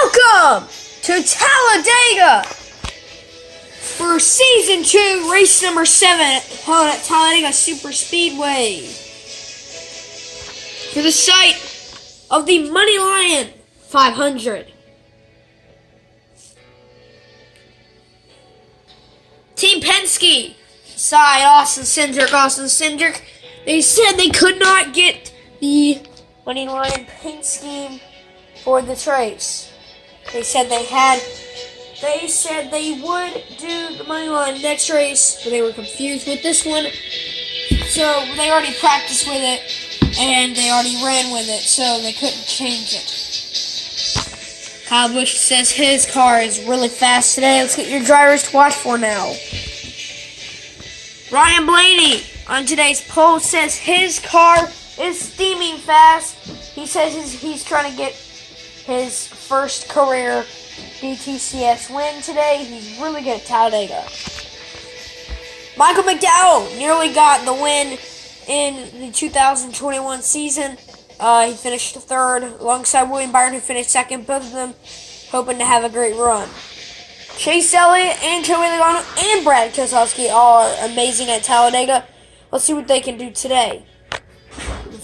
Welcome to Talladega for Season 2, race number 7 at Talladega Super Speedway. For the site of the Money Lion 500. Team Penske, side Austin Cindric. They said they could not get the Money Lion paint scheme for this race. They said they would do the Money Line next race, but they were confused with this one. So they already practiced with it, and they already ran with it, so they couldn't change it. Kyle Busch says his car is really fast today. Let's get your drivers to watch for now. Ryan Blaney on today's poll says his car is steaming fast. He says he's trying to get his first career DTCS win today. He's really good at Talladega. Michael McDowell nearly got the win in the 2021 season. He finished third alongside William Byron, who finished second. Both of them hoping to have a great run. Chase Elliott and Joey Logano and Brad Keselowski are amazing at Talladega. Let's see what they can do today. The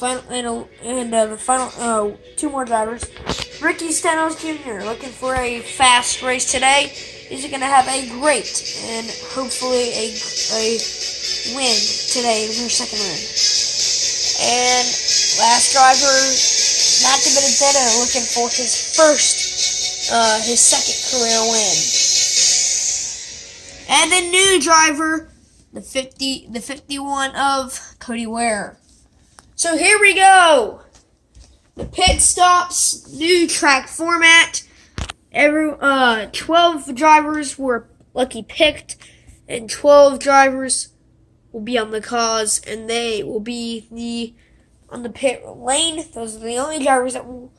final two more drivers. Ricky Stenhouse Jr. looking for a fast race today. He's going to have a great and hopefully a win today, his second win. And last driver, Matt Benedetto, looking for his second career win. And the new driver, the 51 of Cody Ware. So here we go. The pit stops, new track format. 12 drivers were lucky picked, and 12 drivers will be on the cause, and they will be on the pit lane. Those are the only drivers that will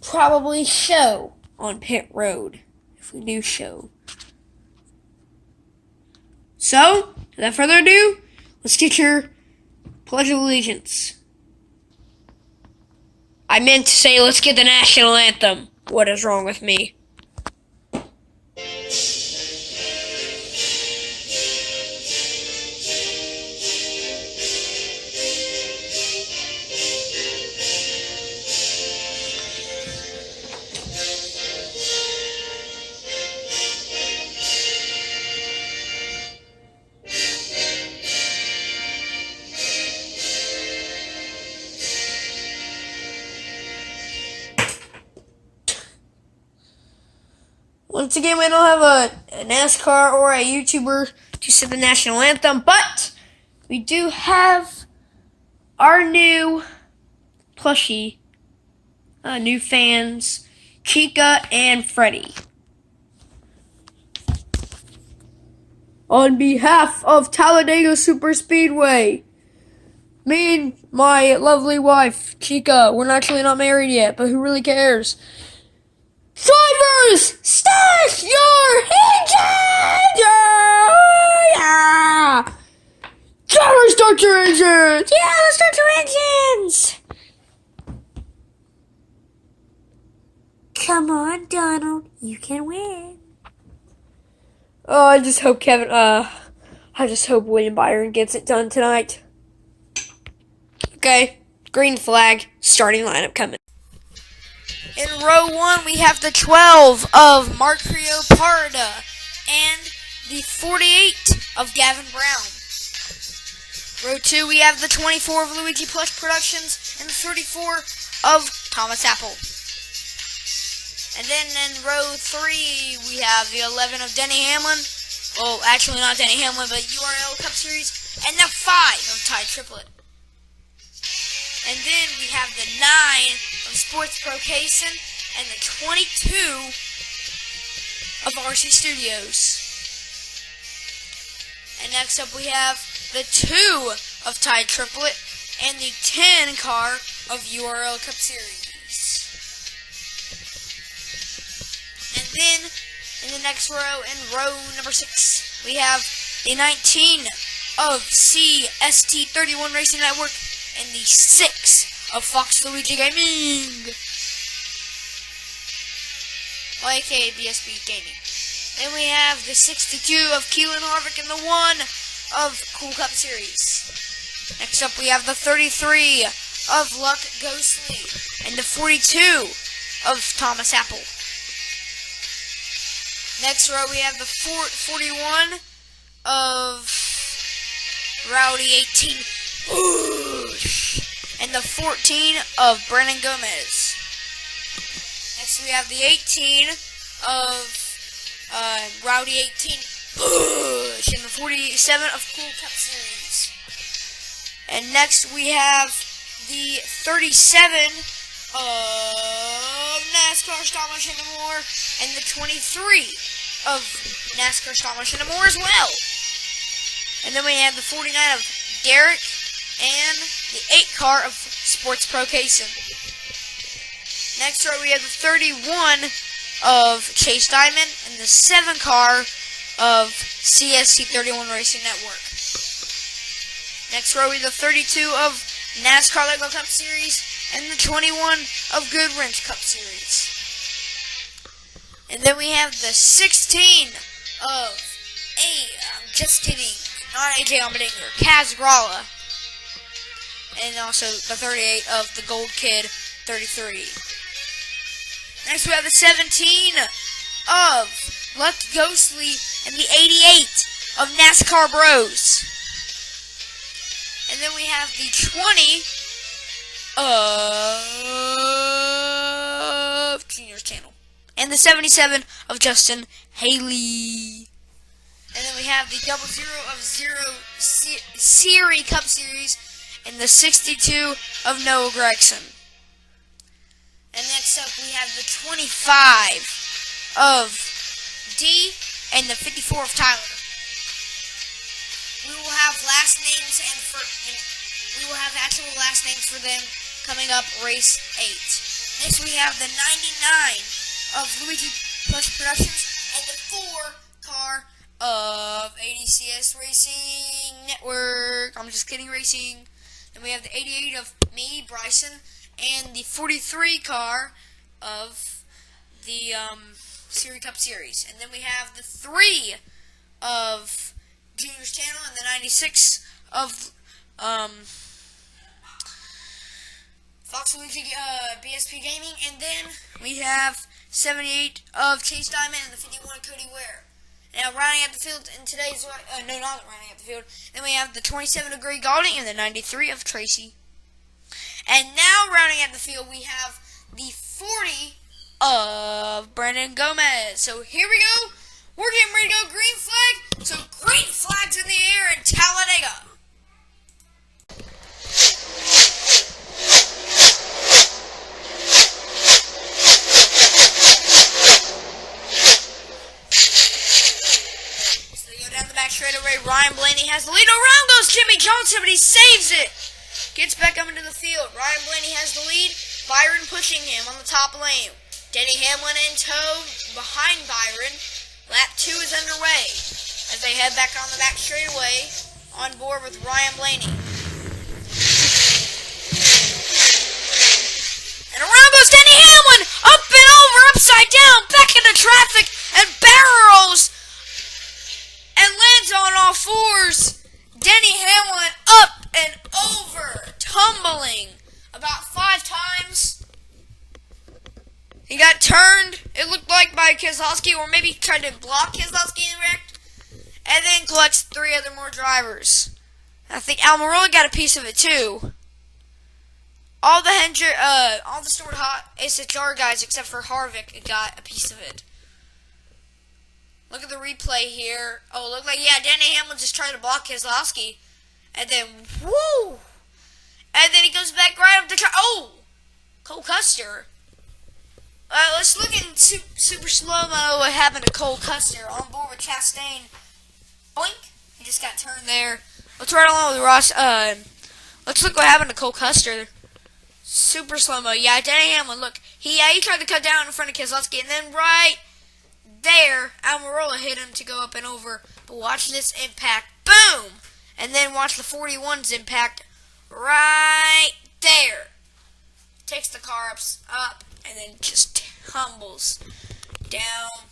probably show on pit road, if we do show. So, without further ado, let's get your Pledge of Allegiance. I meant to say let's get the national anthem. What is wrong with me? Once again, we don't have a NASCAR or a YouTuber to say the national anthem, but we do have our new plushie, new fans, Chica and Freddie. On behalf of Talladega Super Speedway, me and my lovely wife, Chica, we're actually not married yet, but who really cares? Drivers, start your engines! Yeah! Drivers, start your engines! Yeah, let's start your engines! Come on, Donald, you can win. Oh, I just hope William Byron gets it done tonight. Okay, green flag, starting lineup coming. In row 1, we have the 12 of Marco Parda and the 48 of Gavin Brown. Row 2, we have the 24 of Luigi Plush Productions and the 34 of Thomas Apple. And then in row 3, we have the 11 of Denny Hamlin. Well, actually not Denny Hamlin, but URL Cup Series. And the 5 of Ty Triplett. And then we have the 9 of Sports Pro Kaysen and the 22 of RC Studios. And next up we have the 2 of Ty Triplett and the 10 car of URL Cup Series. And then in the next row, in row number 6, we have the 19 of CST31 Racing Network and the 6 of Fox Luigi Gaming. well, aka BSP Gaming. Then we have the 62 of Keelan Harvick and the 1 of Cool Cup Series. Next up, we have the 33 of Luck Ghostly and the 42 of Thomas Apple. Next row, we have the 41 of Rowdy 18 and the 14 of Brandon Gomez. Next, we have the 18 of Rowdy 18 and the 47 of Cool Cup Series. And next we have the 37 of NASCAR Stop Motion and More and the 23 of NASCAR Stop Motion and More as well. And then we have the 49 of Derek and the 8 car of Sports Pro Kaysen. Next row we have the 31 of Chase Diamond and the 7 car of CSC 31 Racing Network. Next row we have the 32 of NASCAR Lego Cup Series and the 21 of Good Wrench Cup Series. And then we have the 16 of I'm just kidding, not AJ Allmendinger, Kaz Gralla. And also the 38 of the Gold Kid 33. Next we have the 17 of Luck Ghostly and the 88 of NASCAR Bros. And then we have the 20 of Junior's Channel. And the 77 of Justin Haley. And then we have the 00 of Siri Cup Series and the 62 of Noah Gregson. And next up we have the 25 of D and the 54 of Tyler. We will have last names and we will have actual last names for them coming up race 8. Next we have the 99 of Luigi Plus Productions and the 4 car of ADCS Racing Network. I'm just kidding, Racing. Then we have the 88 of me, Bryson, and the 43 car of the Siri Cup Series. And then we have the 3 of Junior's Channel and the 96 of Fox Luigi BSP Gaming. And then we have 78 of Chase Diamond and the 51 of Cody Ware. Now, rounding out the field in today's, not rounding out the field, then we have the 27 of Greg Golding and the 93 of Tracy. And now, rounding out the field, we have the 40 of Brandon Gomez. So, here we go. We're getting ready to go green flag. So, green flags in the air in Talladega. Straightaway, Ryan Blaney has the lead. Around goes Jimmy Johnson, but he saves it. Gets back up into the field. Ryan Blaney has the lead. Byron pushing him on the top lane. Denny Hamlin in tow behind Byron. Lap 2 is underway as they head back on the back straightaway on board with Ryan Blaney. And around goes Denny Hamlin, up and over, upside down, back into traffic, and barrels and lands on all fours. Denny Hamlin up and over, tumbling about 5 times. He got turned, it looked like, by Keselowski, or maybe tried to block Keselowski and wrecked, and then collects 3 other more drivers. I think Almirola got a piece of it too. All the stored hot SHR guys except for Harvick got a piece of it. Look at the replay here. Oh, look like, yeah, Denny Hamlin just tried to block Keselowski. And then, woo! And then he goes back right up the track. Oh! Cole Custer. Let's look in super slow-mo what happened to Cole Custer on board with Chastain. Boink! He just got turned there. Let's ride along with Ross. Let's look what happened to Cole Custer. Super slow-mo. Yeah, Denny Hamlin, look. He tried to cut down in front of Keselowski, and then right there, Almirola hit him to go up and over. But watch this impact. Boom! And then watch the 41's impact right there. Takes the car up and then just tumbles down.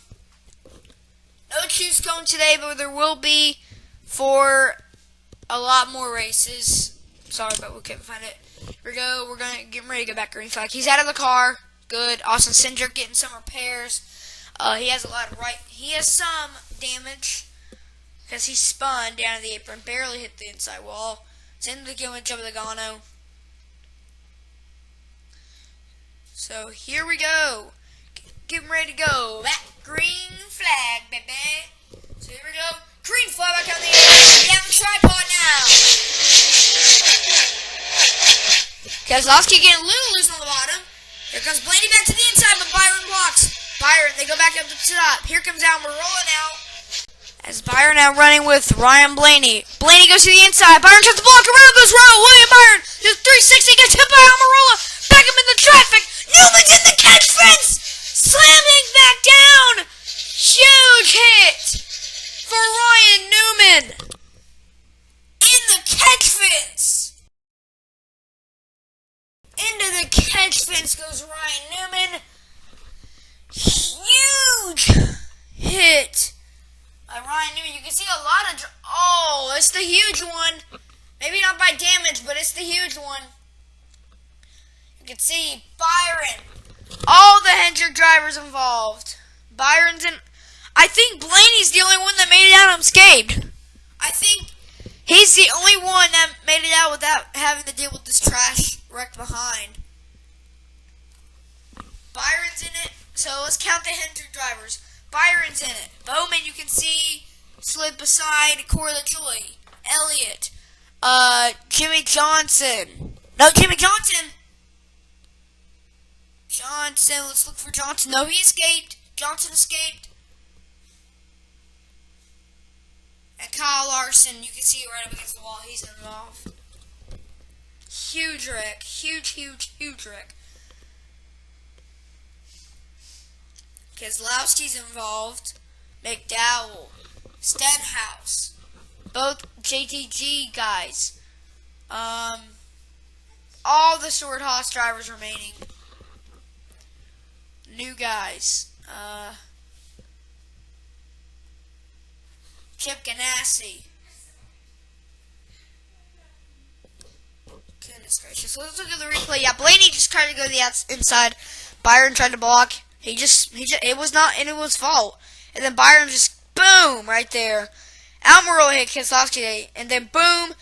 No choose cone today, but there will be for a lot more races. Sorry, but we can't find it. Here we go. We're gonna get ready to go back green flag. He's out of the car. Good. Austin Cindric getting some repairs. He has He has some damage because he spun down to the apron, barely hit the inside wall. It's in the image of the Gano. So here we go. Getting ready to go. Back green flag, baby. So here we go. Green flag back on the air. We have a tripod now. Keselowski getting a little loose on the bottom. Here comes Blaney back to the inside, but Byron blocks. Byron, they go back up to the top. Here comes Almirola now. As Byron now running with Ryan Blaney. Blaney goes to the inside. Byron tries to block. Around goes William Byron. Just 360. Gets hit by Almirola. Back him in the traffic. Newman's in the catch fence. Slamming back down. Huge hit for Ryan Newman. In the catch fence. Into the catch fence goes Ryan Newman. Huge hit by Ryan Newman. You can see a lot of... Oh, it's the huge one. Maybe not by damage, but it's the huge one. You can see Byron. All the Hendrick drivers involved. Byron's in... I think Blaney's the only one that made it out unscathed. I think he's the only one that made it out without having to deal with this trash wreck behind. Byron's in it. So let's count the Hendrick drivers. Byron's in it. Bowman, you can see, slid beside Corey LaJoy. Elliott. Jimmy Johnson. No, Jimmy Johnson. Let's look for Johnson. No, he escaped. Johnson escaped. And Kyle Larson, you can see right up against the wall. He's involved. Huge wreck. Huge wreck. Keselowski's involved. McDowell. Stenhouse. Both JTG guys. All the Sword Haas drivers remaining. New guys. Chip Ganassi. Goodness gracious. Let's look at the replay. Yeah, Blaney just tried to go to the inside. Byron tried to block. It was not anyone's fault. And then Byron just, boom, right there. Almirola hit Keselowski, and then boom,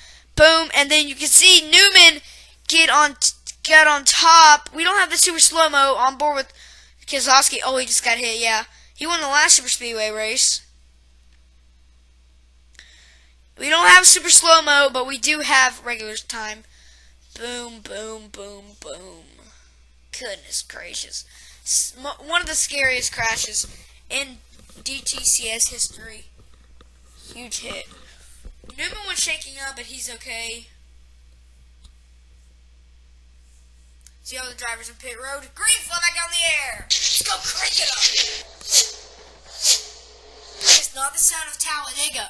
and then you can see Newman get on top. We don't have the super slow-mo on board with Keselowski. Oh, he just got hit, yeah. He won the last super speedway race. We don't have super slow-mo, but we do have regular time. Boom. Goodness gracious. One of the scariest crashes in DTCS history. Huge hit. Newman was shaking up, but he's okay. See all the drivers in pit road. Green flag back on the air. Let's go crank it up. It's not the sound of Talladega.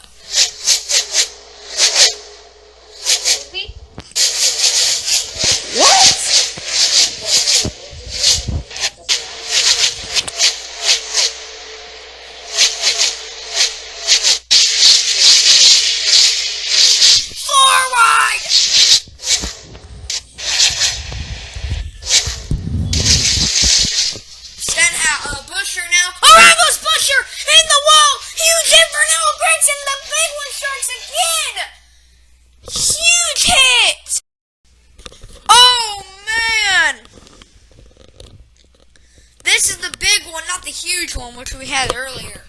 What? The huge one, which we had earlier.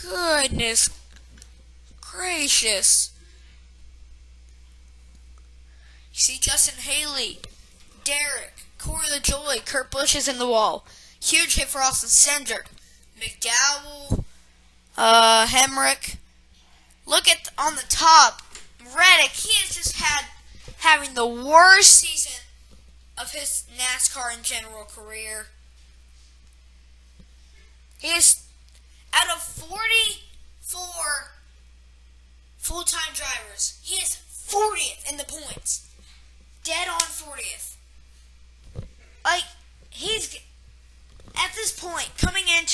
Goodness gracious. You see Justin Haley, Derek, Corey LaJoy, Kurt Busch is in the wall. Huge hit for Austin Cindric. McDowell, Hemrick. Look at on the top, Reddick. He has just having the worst season of his NASCAR in general career. He is, out of 44 full-time drivers, he is 40th in the points. Dead on 40th. Like, he's, at this point,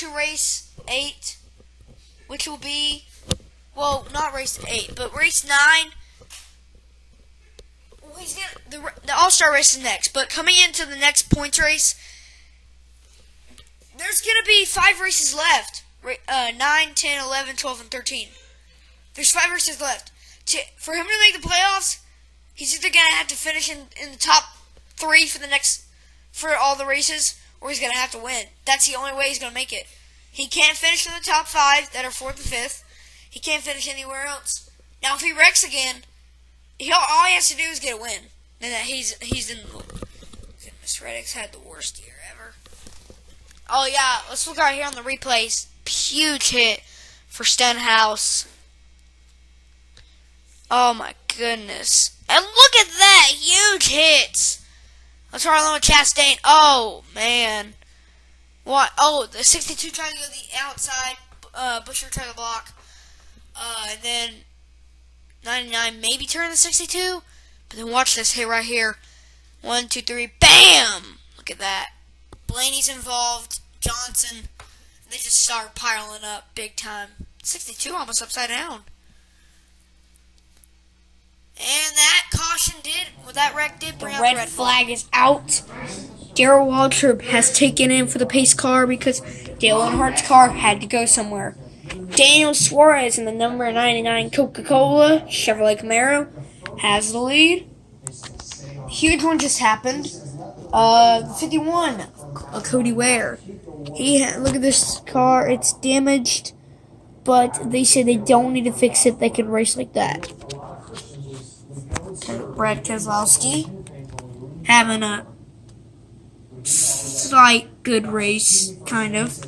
to race 8, which will be, well, not race 8, but race 9. Well, the All-Star race is next, but coming into the next points race, there's going to be 5 races left. 9, 10, 11, 12, and 13. There's 5 races left. For him to make the playoffs, he's either going to have to finish in the top 3 for all the races, or he's going to have to win. That's the only way he's going to make it. He can't finish in the top 5 that are 4th and 5th. He can't finish anywhere else. Now, if he wrecks again, all he has to do is get a win. And that he's in the... Goodness, Reddick's had the worst year ever. Oh, yeah, let's look right here on the replays. Huge hit for Stenhouse. Oh, my goodness. And look at that, huge hits. Let's try along with Chastain. Oh, man. What? Oh, the 62 trying to go to the outside. Busher tried to block. And then 99 maybe turn the 62. But then watch this hit right here. 1, 2, 3. Bam! Look at that. Blaney's involved. Johnson. They just start piling up big time. 62 almost upside down. And that that wreck did bring out the red flag. Is out. Darrell Waltrip has taken in for the pace car because Dale Earnhardt's car had to go somewhere. Daniel Suarez in the number 99 Coca-Cola Chevrolet Camaro has the lead. Huge one just happened. 51, Cody Ware. Look at this car. It's damaged, but they say they don't need to fix it. They can race like that. Brad Keselowski having a slight good race, kind of.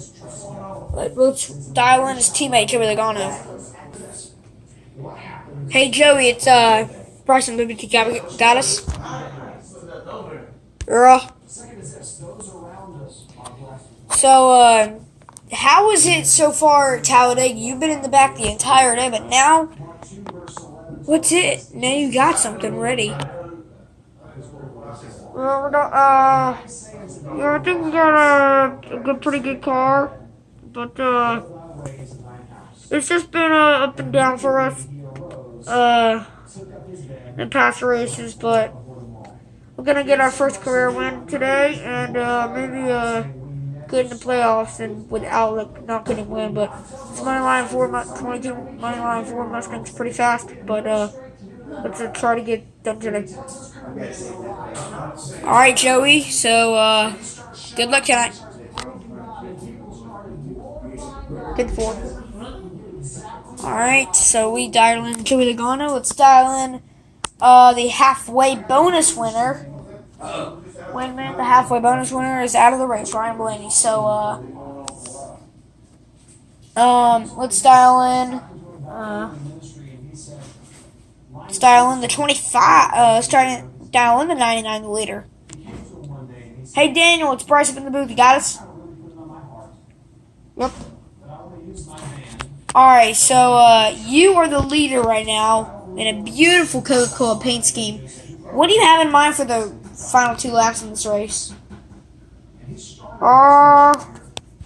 But let's dial in his teammate, Joey Logano. Hey, Joey, it's Bryson Bibbitt. Got us? Girl. So, how was it so far at Talladega? You've been in the back the entire day, but now, what's it? Now you got something ready. Well, yeah, I think we got a pretty good car, but it's just been up and down for us in past races, but we're gonna get our first career win today, and maybe get in the playoffs and without not getting win. But it's moneyline for 22 moneyline for Mustang's pretty fast, but let's try to get done today. All right, Joey. So good luck tonight. Good four. All right, so we dial in Joey Logano. Let's dial in the halfway bonus winner. Wait a minute, the halfway bonus winner is out of the race, Ryan Blaney. So, let's dial in the 25, dial in the 99, the leader. Hey, Daniel, it's Bryce up in the booth. You got us? Yep. Alright, so, you are the leader right now in a beautiful Coca-Cola paint scheme. What do you have in mind for the final 2 laps in this race?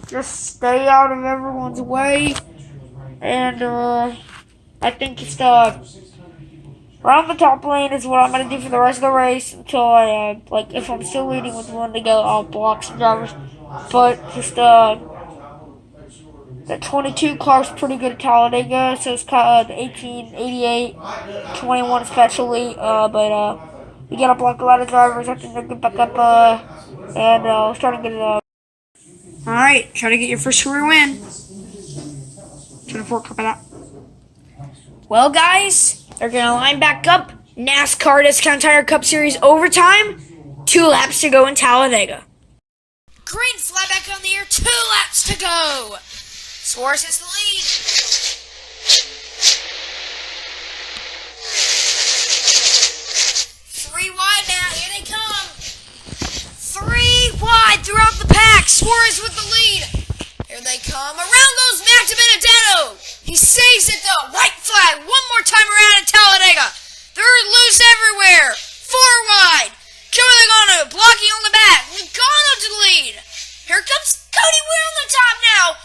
Just stay out of everyone's way. And, I think just, around the top lane is what I'm going to do for the rest of the race until I, if I'm still leading with 1 to go, I'll block some drivers. But, just, the 22 car's pretty good at Talladega, so it's the 18, 88, 21 especially, but, we gotta block a lot of drivers. I think they'll get back up, and let's try to get it Alright, try to get your first career win. 24, copy that. Well, guys, they're gonna line back up. NASCAR Discount Tire Cup Series overtime. 2 laps to go in Talladega. Green flag back on the air. 2 laps to go. Suarez has the lead. 3 wide now. Here they come. 3 wide throughout the pack. Suarez with the lead. Here they come. Around goes Matt Benedetto. He saves it though. White flag. 1 more time around in Talladega. They're loose everywhere. 4 wide. Joey Logano blocking on the back. Logano to the lead. Here comes Cody Ware on the top now.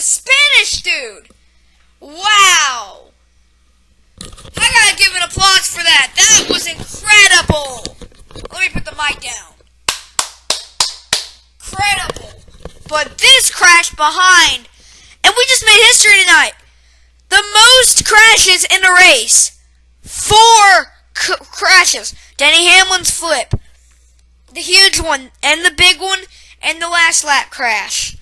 The Spanish dude. Wow. I gotta give an applause for that. That was incredible. Let me put the mic down. Incredible. But this crashed behind. And we just made history tonight. The most crashes in a race. 4 crashes. Denny Hamlin's flip. The huge one. And the big one. And the last lap crash.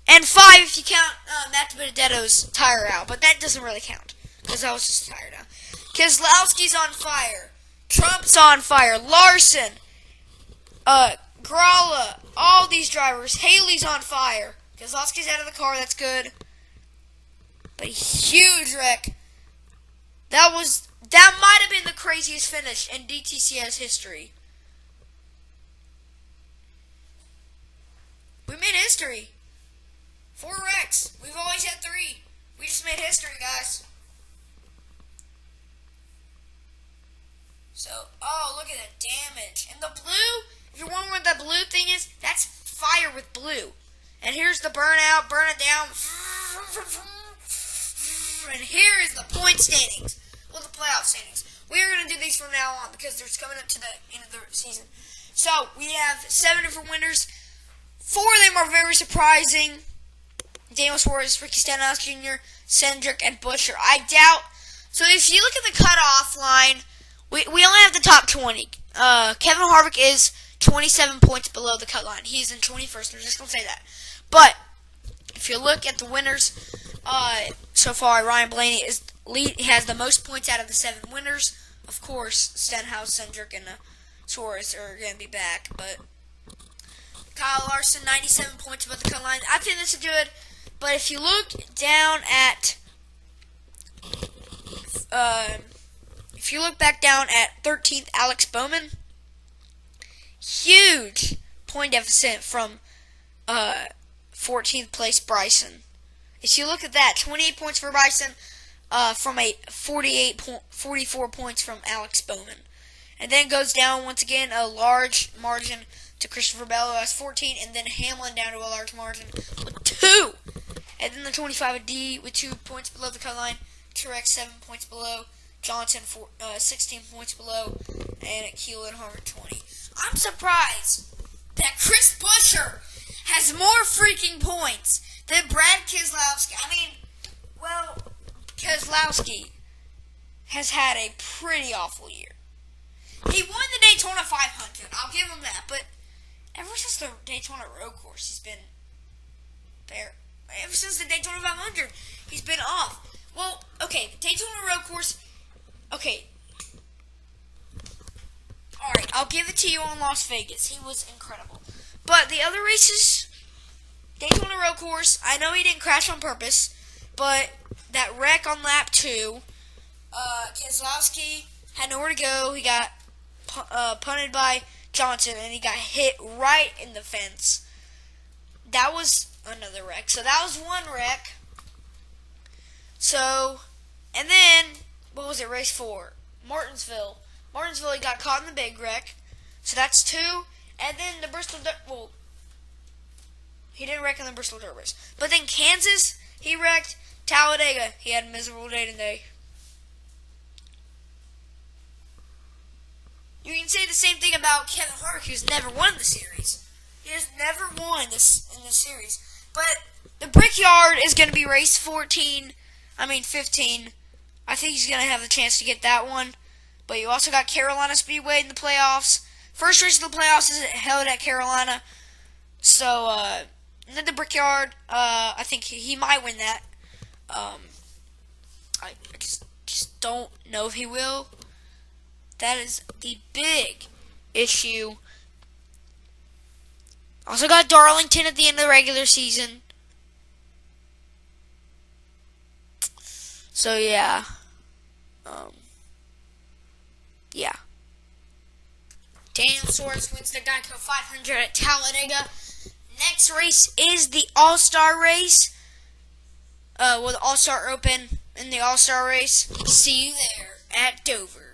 And 5 if you count Matt Benedetto's tire out. But that doesn't really count. Because I was just tired out. Keselowski's on fire. Trump's on fire. Larson. Gralla. All these drivers. Haley's on fire. Keselowski's out of the car. That's good. But huge wreck. That might have been the craziest finish in DTCS history. We made history. 4 wrecks. We've always had 3. We just made history, guys. So, oh, look at that damage. And the blue, if you're wondering what that blue thing is, that's fire with blue. And here's the burnout, burn it down. And here is the point standings. Well, the playoff standings. We are going to do these from now on because they're coming up to the end of the season. So, we have 7 different winners. 4 of them are very surprising. Daniel Suarez, Ricky Stenhouse Jr., Cindric, and Buescher. I doubt. So, if you look at the cutoff line, we only have the top 20. Kevin Harvick is 27 points below the cut line. He's in 21st. I'm just going to say that. But, if you look at the winners, so far, Ryan Blaney has the most points out of the 7 winners. Of course, Stenhouse, Cindric, and Suarez are going to be back. But Kyle Larson, 97 points above the cut line. I think this is good. But if you look down at, if you look back down at 13th, Alex Bowman, huge point deficit from 14th place Bryson. If you look at that, 28 points for Bryson from a 44 points from Alex Bowman. And then goes down once again a large margin to Christopher Bell, who has 14, and then Hamlin down to a large margin with 2. And then the 25 D with 2 points below the cut line, Truex 7 points below, Johnson 16 points below, and Keelan Harvick 20. I'm surprised that Chris Buescher has more freaking points than Brad Keselowski. I mean, well, Keselowski has had a pretty awful year. He won the Daytona 500. I'll give him that. But ever since the Daytona Road Course, he's been there. Ever since the Daytona 500, he's been off. Well, okay, the Daytona Road Course. Okay. Alright, I'll give it to you on Las Vegas. He was incredible. But the other races, Daytona Road Course, I know he didn't crash on purpose, but that wreck on lap 2, Keselowski had nowhere to go. He got punted by Johnson, and he got hit right in the fence. That was another wreck. So that was 1 wreck. So, and then, what was it, race 4? Martinsville, he got caught in the big wreck. So that's 2. And then the Bristol Dirt, well, he didn't wreck in the Bristol Dirt Race. But then Kansas, he wrecked. Talladega, he had a miserable day today. You can say the same thing about Kevin Harvick, who's never won the series. He has never won in this series. But the Brickyard is going to be race 15. I think he's going to have the chance to get that one. But you also got Carolina Speedway in the playoffs. First race of the playoffs is held at Carolina. So, and then the Brickyard, I think he might win that. I just don't know if he will. That is the big issue. Also got Darlington at the end of the regular season. So, yeah. Yeah. Daniel Suarez wins the Geico 500 at Talladega. Next race is the All-Star race. The All-Star Open in the All-Star race. See you there at Dover.